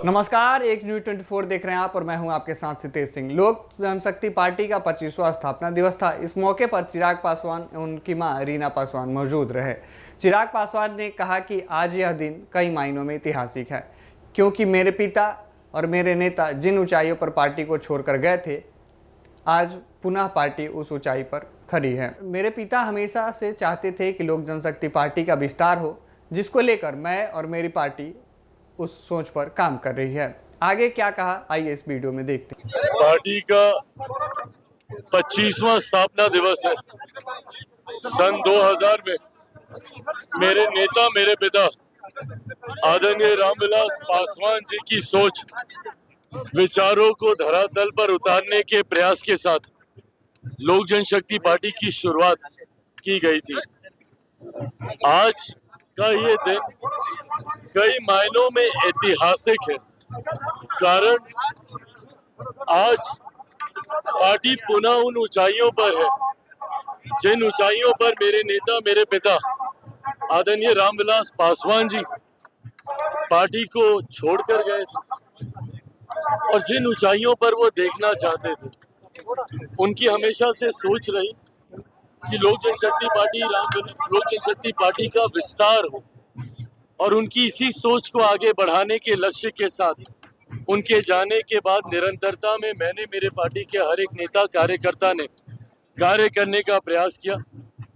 नमस्कार, एक न्यूज 24 देख रहे हैं आप और मैं हूं आपके साथ सितेश सिंह। लोक जनशक्ति पार्टी का 25वां स्थापना दिवस था। इस मौके पर चिराग पासवान और उनकी मां रीना पासवान मौजूद रहे। चिराग पासवान ने कहा कि आज यह दिन कई मायनों में ऐतिहासिक है, क्योंकि मेरे पिता और मेरे नेता जिन ऊंचाइयों पर पार्टी को छोड़कर गए थे, आज पुनः पार्टी उस ऊंचाई पर खड़ी है। मेरे पिता हमेशा से चाहते थे कि लोक जनशक्ति पार्टी का विस्तार हो, जिसको लेकर मैं और मेरी पार्टी उस सोच पर काम कर रही है। आगे क्या कहा, आइए इस वीडियो में देखते हैं। पार्टी का 25वां स्थापना दिवस है। सन 2000 में मेरे नेता, मेरे पिता आदरणीय रामविलास पासवान जी की सोच, विचारों को धरातल पर उतारने के प्रयास के साथ लोक जनशक्ति पार्टी की शुरुआत की गई थी। आज का ये दिन कई मायनों में ऐतिहासिक है, कारण आज पार्टी पुनः उन ऊंचाइयों पर है जिन ऊंचाइयों पर मेरे नेता, मेरे पिता आदरणीय रामविलास पासवान जी पार्टी को छोड़कर गए थे और जिन ऊंचाइयों पर वो देखना चाहते थे। उनकी हमेशा से सोच रही कि लोक जनशक्ति पार्टी का विस्तार हो, और उनकी इसी सोच को आगे बढ़ाने के लक्ष्य के साथ उनके जाने के बाद निरंतरता में मैंने, मेरे पार्टी के हर एक नेता कार्यकर्ता ने कार्य करने का प्रयास किया।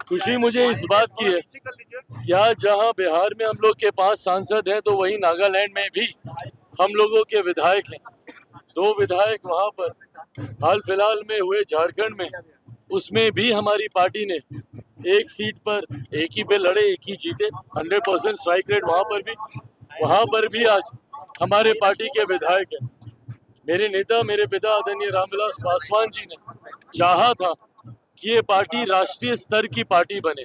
खुशी मुझे इस बात की है कि आज जहां बिहार में हम लोग के 5 सांसद हैं, तो वहीं नागालैंड में भी हम लोगों के विधायक हैं। 2 विधायक वहां पर हाल फिलहाल में हुए झारखंड में, उसमें भी हमारी पार्टी ने एक सीट पर एक ही पे लड़े, एक ही जीते, 100% स्ट्राइक रेट वहां पर भी आज हमारे पार्टी के विधायक हैं। मेरे नेता, मेरे पिता आदरणीय रामविलास पासवान जी ने चाहा था कि ये पार्टी राष्ट्रीय स्तर की पार्टी बने।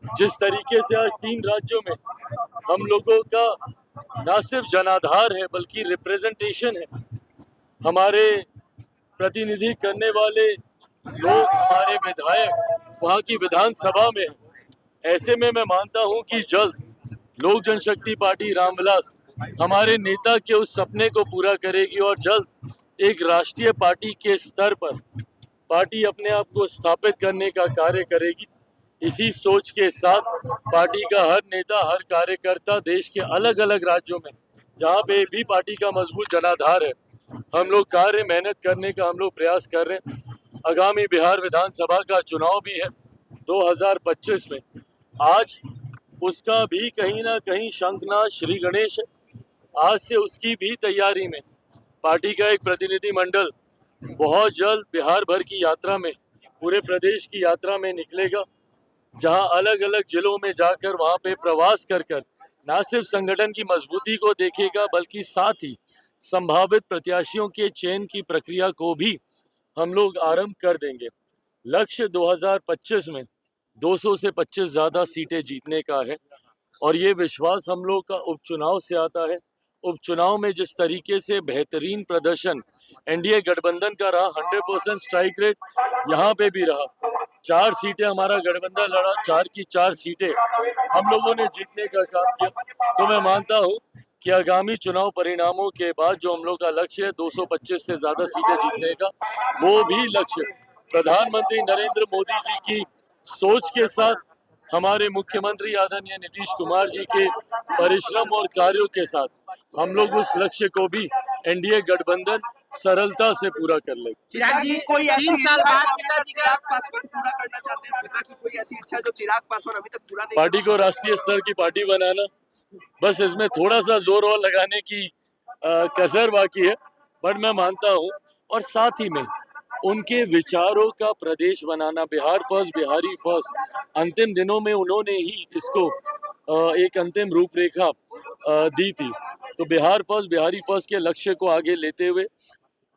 जिस तरीके से आज 3 राज्यों में हम लोगों का न सिर्फ जनाधार है बल्कि रिप्रेजेंटेशन है, हमारे प्रतिनिधि करने वाले लोग, हमारे विधायक वहाँ की विधानसभा में, ऐसे में मैं मानता हूँ कि जल्द लोक जनशक्ति पार्टी रामविलास हमारे नेता के उस सपने को पूरा करेगी और जल्द एक राष्ट्रीय पार्टी के स्तर पर पार्टी अपने आप को स्थापित करने का कार्य करेगी। इसी सोच के साथ पार्टी का हर नेता, हर कार्यकर्ता देश के अलग अलग राज्यों में जहाँ पे भी पार्टी का मजबूत जनाधार है, हम लोग कार्य मेहनत करने का हम लोग प्रयास कर रहे हैं। आगामी बिहार विधानसभा का चुनाव भी है 2025 में। आज उसका भी कहीं ना कहीं शंखनाद श्री गणेश है। आज से उसकी भी तैयारी में पार्टी का एक प्रतिनिधि मंडल बहुत जल्द बिहार भर की यात्रा में, पूरे प्रदेश की यात्रा में निकलेगा, जहां अलग अलग जिलों में जाकर वहां पे प्रवास कर न सिर्फ संगठन की मजबूती को देखेगा बल्कि साथ ही संभावित प्रत्याशियों के चयन की प्रक्रिया को भी हम लोग आरंभ कर देंगे। लक्ष्य 2025 में 200 से 25 ज्यादा सीटें जीतने का है और ये विश्वास हम लोग का उपचुनाव से आता है। उपचुनाव में जिस तरीके से बेहतरीन प्रदर्शन एनडीए गठबंधन का रहा, 100% स्ट्राइक रेट यहाँ पे भी रहा। 4 सीटें हमारा गठबंधन लड़ा, 4 की 4 सीटें हम लोगों ने जीतने का काम किया। तो मैं मानता हूँ कि आगामी चुनाव परिणामों के बाद जो हम लोग का लक्ष्य है 225 से ज्यादा सीटें जीतने का, वो भी लक्ष्य प्रधानमंत्री नरेंद्र मोदी जी की सोच के साथ, हमारे मुख्यमंत्री आदरणीय नीतीश कुमार जी के परिश्रम और कार्यों के साथ हम लोग उस लक्ष्य को भी एनडीए गठबंधन सरलता से पूरा कर लेगा। चिराग जी, कोई 3 साल बाद पिताजी चिराग पासवान पूरा करना चाहते हैं? पिता की कोई ऐसी इच्छा जो चिराग पासवान अभी तक पूरा नहीं? पार्टी को राष्ट्रीय स्तर की पार्टी बनाना, बस इसमें थोड़ा सा जोर और लगाने की कसर बाकी है, बट मैं मानता हूँ। और साथ ही में उनके विचारों का प्रदेश बनाना, बिहार फर्स्ट, बिहारी फर्स्ट, अंतिम दिनों में उन्होंने ही इसको एक अंतिम रूपरेखा दी थी। तो बिहार फर्स्ट, बिहारी फर्स्ट के लक्ष्य को आगे लेते हुए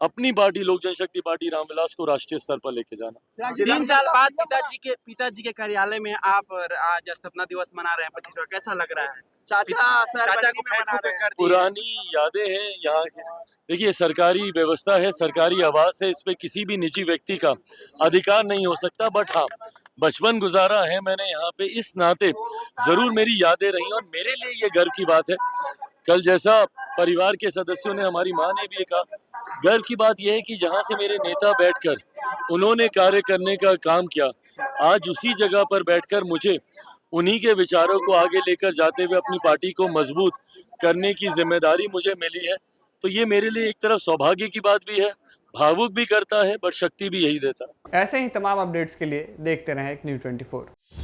अपनी पार्टी लोक जनशक्ति पार्टी रामविलास को राष्ट्रीय स्तर पर लेके जाना। 3 साल बाद पिताजी के कार्यालय में आप आज स्थापना दिवस मना रहे हैं 25वां, कैसा लग रहा है? चाचा को मना रहे हैं। पुरानी यादें हैं यहाँ की। देखिए, सरकारी व्यवस्था है, सरकारी आवास है, इस पे किसी भी निजी व्यक्ति का अधिकार नहीं हो सकता। बट हाँ, बचपन गुजारा है मैंने यहाँ पे, इस नाते जरूर मेरी यादें रही और मेरे लिए ये गर्व की बात है कल जैसा परिवार के सदस्यों ने, हमारी माँ ने भी कहा, गर्व की बात यह है कि जहाँ से मेरे नेता बैठकर उन्होंने कार्य करने का काम किया, आज उसी जगह पर बैठकर मुझे उन्हीं के विचारों को आगे लेकर जाते हुए अपनी पार्टी को मजबूत करने की जिम्मेदारी मुझे मिली है। तो ये मेरे लिए एक तरफ सौभाग्य की बात भी है, भावुक भी करता है, बट शक्ति भी यही देता है। ऐसे ही तमाम अपडेट्स के लिए देखते रहें न्यूज़ 24।